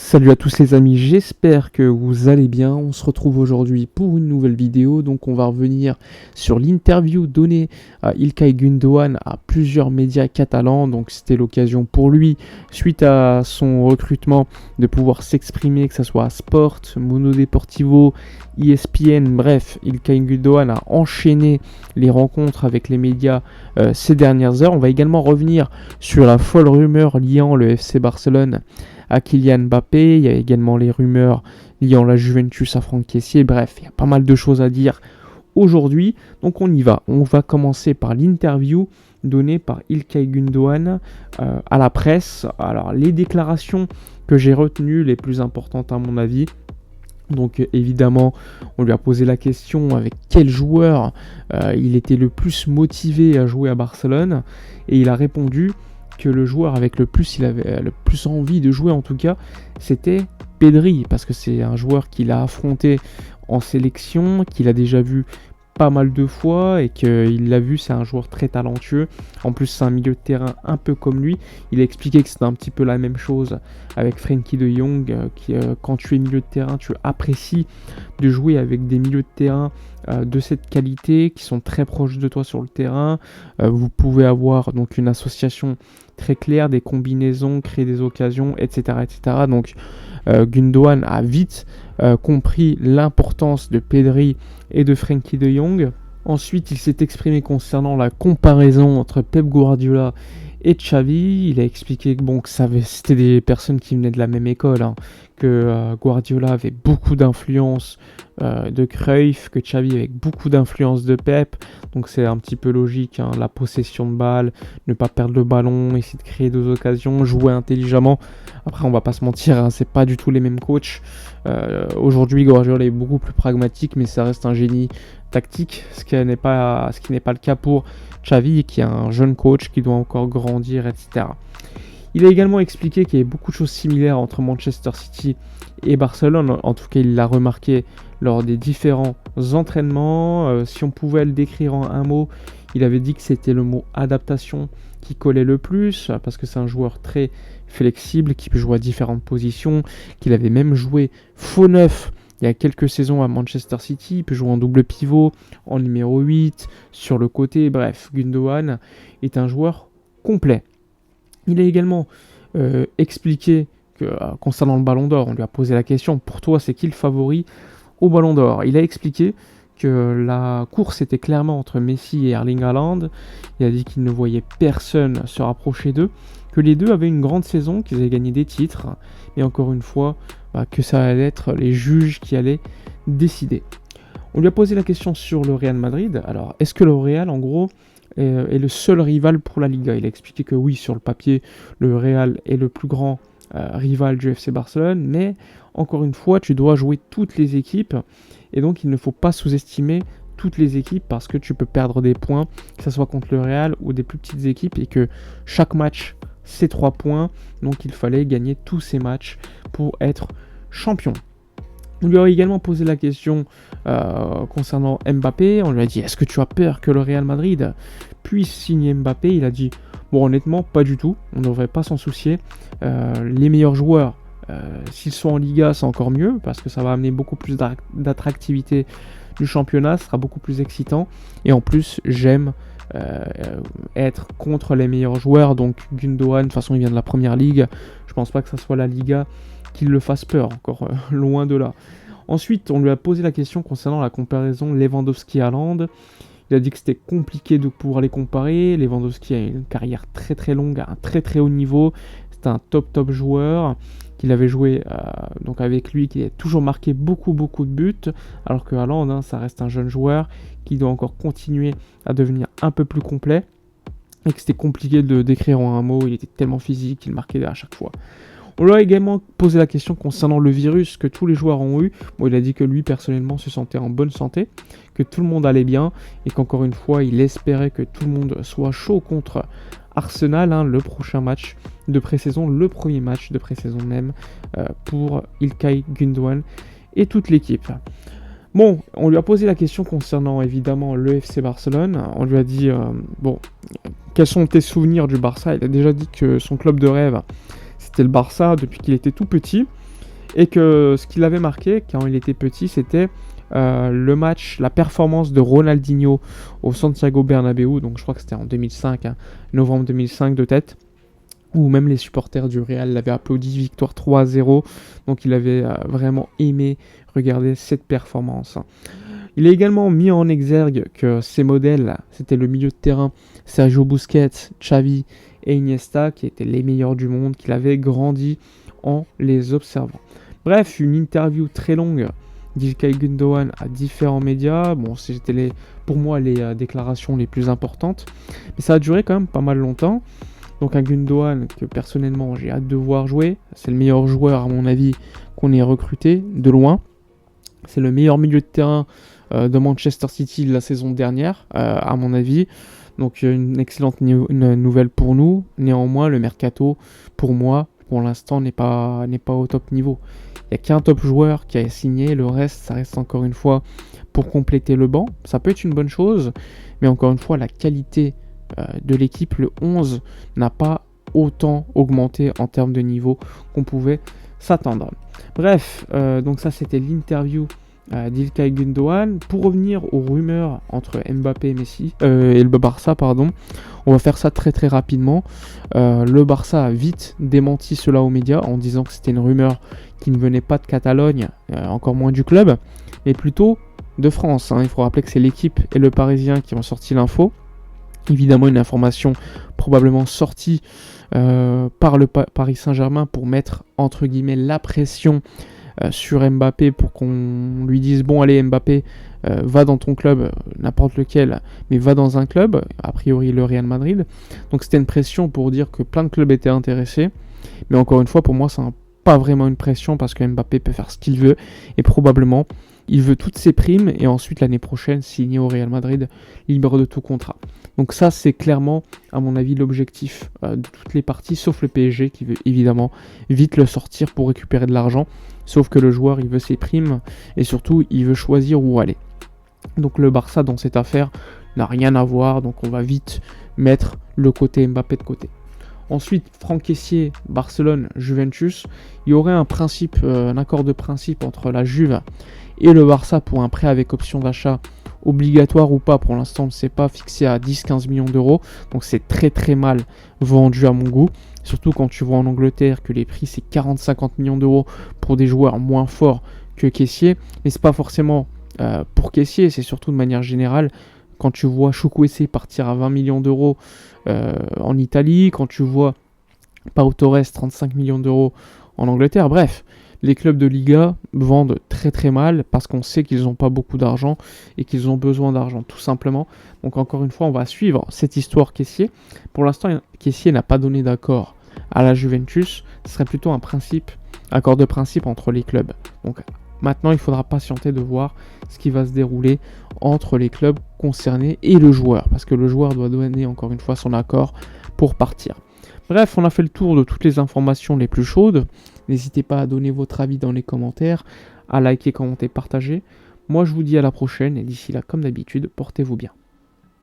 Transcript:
Salut à tous les amis, j'espère que vous allez bien. On se retrouve aujourd'hui pour une nouvelle vidéo. Donc on va revenir sur l'interview donnée à İlkay Gündoğan à plusieurs médias catalans. Donc c'était l'occasion pour lui, suite à son recrutement, de pouvoir s'exprimer, que ce soit à Sport, Mundo Deportivo, ESPN, bref, İlkay Gündoğan a enchaîné les rencontres avec les médias ces dernières heures. On va également revenir sur la folle rumeur liant le FC Barcelone à Kylian Mbappé. Il y a également les rumeurs liant la Juventus à Franck Kessié. Bref, il y a pas mal de choses à dire aujourd'hui. Donc on y va. On va commencer par l'interview donnée par İlkay Gündoğan à la presse. Alors les déclarations que j'ai retenues, les plus importantes à mon avis. Donc évidemment, on lui a posé la question avec quel joueur il était le plus motivé à jouer à Barcelone. Et il a répondu que le joueur avec le plus, il avait le plus envie de jouer en tout cas, c'était Pedri, parce que c'est un joueur qu'il a affronté en sélection, qu'il a déjà vu pas mal de fois et qu'il l'a vu, c'est un joueur très talentueux. En plus, c'est un milieu de terrain un peu comme lui. Il a expliqué que c'était un petit peu la même chose avec Frenkie de Jong, quand tu es milieu de terrain, tu apprécies de jouer avec des milieux de terrain de cette qualité, qui sont très proches de toi sur le terrain. Vous pouvez avoir donc une association très claire, des combinaisons, créer des occasions, etc. etc. Donc Gündoğan a vite compris l'importance de Pedri et de Frenkie de Jong. Ensuite, il s'est exprimé concernant la comparaison entre Pep Guardiola et Xavi. Il a expliqué que, c'était des personnes qui venaient de la même école, que Guardiola avait beaucoup d'influence de Cruyff, que Xavi avait beaucoup d'influence de Pep. Donc c'est un petit peu logique, la possession de balle, ne pas perdre le ballon, essayer de créer des occasions, jouer intelligemment. Après, on va pas se mentir, c'est pas du tout les mêmes coachs. Aujourd'hui, Guardiola est beaucoup plus pragmatique, mais ça reste un génie tactique, ce qui n'est pas le cas pour Xavi, qui est un jeune coach qui doit encore grandir, etc. Il a également expliqué qu'il y avait beaucoup de choses similaires entre Manchester City et Barcelone. En tout cas, il l'a remarqué lors des différents entraînements. Si on pouvait le décrire en un mot, il avait dit que c'était le mot adaptation qui collait le plus, parce que c'est un joueur très flexible, qui peut jouer à différentes positions, qu'il avait même joué faux neuf il y a quelques saisons à Manchester City. Il peut jouer en double pivot, en numéro 8, sur le côté. Bref, Gündoğan est un joueur complet. Il a également expliqué que concernant le Ballon d'Or, on lui a posé la question, pour toi c'est qui le favori au Ballon d'Or? Il a expliqué que la course était clairement entre Messi et Erling Haaland. Il a dit qu'il ne voyait personne se rapprocher d'eux, que les deux avaient une grande saison, qu'ils avaient gagné des titres, et encore une fois, que ça allait être les juges qui allaient décider. On lui a posé la question sur le Real Madrid. Alors, est-ce que le Real, en gros, est le seul rival pour la Liga? Il a expliqué que oui, sur le papier, le Real est le plus grand rival du FC Barcelone, mais encore une fois, tu dois jouer toutes les équipes, et donc il ne faut pas sous-estimer toutes les équipes, parce que tu peux perdre des points, que ce soit contre le Real ou des plus petites équipes, et que chaque match, c'est 3 points, donc il fallait gagner tous ces matchs pour être champion. On lui a également posé la question concernant Mbappé. On lui a dit, est-ce que tu as peur que le Real Madrid puisse signer Mbappé? Il a dit, bon, honnêtement, pas du tout, on ne devrait pas s'en soucier. Les meilleurs joueurs, s'ils sont en Liga, c'est encore mieux, parce que ça va amener beaucoup plus d'attractivité du championnat, ce sera beaucoup plus excitant. Et en plus, j'aime être contre les meilleurs joueurs. Donc Gündoğan, de toute façon, il vient de la première ligue. Je pense pas que ça soit la Liga qui le fasse peur, encore loin de là. Ensuite, on lui a posé la question concernant la comparaison Lewandowski-Haaland. Il a dit que c'était compliqué de pouvoir les comparer. Lewandowski a une carrière très très longue, à un très très haut niveau. C'est un top joueur, qu'il avait joué donc avec lui, qui a toujours marqué beaucoup de buts, alors que Haaland, ça reste un jeune joueur qui doit encore continuer à devenir un peu plus complet, et que c'était compliqué de décrire en un mot. Il était tellement physique qu'il marquait à chaque fois. On lui a également posé la question concernant le virus que tous les joueurs ont eu. Bon, il a dit que lui, personnellement, se sentait en bonne santé, que tout le monde allait bien, et qu'encore une fois, il espérait que tout le monde soit chaud contre Arsenal, le prochain match de pré-saison, le premier match de pré-saison même, pour İlkay Gündoğan et toute l'équipe. Bon, on lui a posé la question concernant évidemment le FC Barcelone. On lui a dit, quels sont tes souvenirs du Barça? Il a déjà dit que son club de rêve, c'était le Barça depuis qu'il était tout petit. Et que ce qu'il avait marqué quand il était petit, c'était le match, la performance de Ronaldinho au Santiago Bernabéu, donc je crois que c'était en 2005, hein, novembre 2005 de tête, où même les supporters du Real l'avaient applaudi, victoire 3-0, donc il avait vraiment aimé regarder cette performance. Il a également mis en exergue que ses modèles, c'était le milieu de terrain, Sergio Busquets, Xavi et Iniesta, qui étaient les meilleurs du monde, qu'il avait grandi en les observant. Bref, une interview très longue d'Ilkay Gundogan à différents médias. Bon, c'était pour moi les déclarations les plus importantes, mais ça a duré quand même pas mal longtemps. Donc un Gundogan que personnellement j'ai hâte de voir jouer. C'est le meilleur joueur à mon avis qu'on ait recruté de loin. C'est le meilleur milieu de terrain de Manchester City de la saison dernière, à mon avis. Donc une excellente nouvelle pour nous. Néanmoins, le mercato, pour moi, pour l'instant, n'est pas au top niveau. Il n'y a qu'un top joueur qui a signé. Le reste, ça reste encore une fois pour compléter le banc. Ça peut être une bonne chose, mais encore une fois, la qualité de l'équipe, le 11, n'a pas autant augmenté en termes de niveau qu'on pouvait s'attendre. Bref, donc ça c'était l'interview d'Ilkay Gundogan. Pour revenir aux rumeurs entre Mbappé et Messi et le Barça, pardon, on va faire ça très très rapidement. Le Barça a vite démenti cela aux médias en disant que c'était une rumeur qui ne venait pas de Catalogne, encore moins du club, mais plutôt de France. Il faut rappeler que c'est l'équipe et le Parisien qui ont sorti l'info. Évidemment, une information probablement sortie par le Paris Saint-Germain pour mettre entre guillemets la pression sur Mbappé pour qu'on lui dise bon allez Mbappé va dans ton club, n'importe lequel, mais va dans un club, a priori le Real Madrid. Donc c'était une pression pour dire que plein de clubs étaient intéressés, mais encore une fois pour moi c'est pas vraiment une pression parce que Mbappé peut faire ce qu'il veut et probablement il veut toutes ses primes et ensuite l'année prochaine signer au Real Madrid libre de tout contrat. Donc ça c'est clairement à mon avis l'objectif de toutes les parties sauf le PSG qui veut évidemment vite le sortir pour récupérer de l'argent. Sauf que le joueur il veut ses primes et surtout il veut choisir où aller. Donc le Barça dans cette affaire n'a rien à voir, donc on va vite mettre le côté Mbappé de côté. Ensuite, Franck Kessié, Barcelone, Juventus, il y aurait un accord de principe entre la Juve et le Barça pour un prêt avec option d'achat obligatoire ou pas, pour l'instant on ne sait pas, fixé à 10-15 millions d'euros, donc c'est très très mal vendu à mon goût, surtout quand tu vois en Angleterre que les prix c'est 40-50 millions d'euros pour des joueurs moins forts que Kessié, mais c'est pas forcément pour Kessié, c'est surtout de manière générale, quand tu vois Chukwueze partir à 20 millions d'euros en Italie, quand tu vois Pau Torres 35 millions d'euros en Angleterre, bref, les clubs de Liga vendent très très mal parce qu'on sait qu'ils n'ont pas beaucoup d'argent et qu'ils ont besoin d'argent tout simplement. Donc encore une fois, on va suivre cette histoire Kessié. Pour l'instant, Kessié n'a pas donné d'accord à la Juventus. Ce serait plutôt un accord de principe entre les clubs. Donc maintenant, il faudra patienter de voir ce qui va se dérouler entre les clubs concernés et le joueur. Parce que le joueur doit donner encore une fois son accord pour partir. Bref, on a fait le tour de toutes les informations les plus chaudes. N'hésitez pas à donner votre avis dans les commentaires, à liker, commenter, partager. Moi, je vous dis à la prochaine et d'ici là, comme d'habitude, portez-vous bien.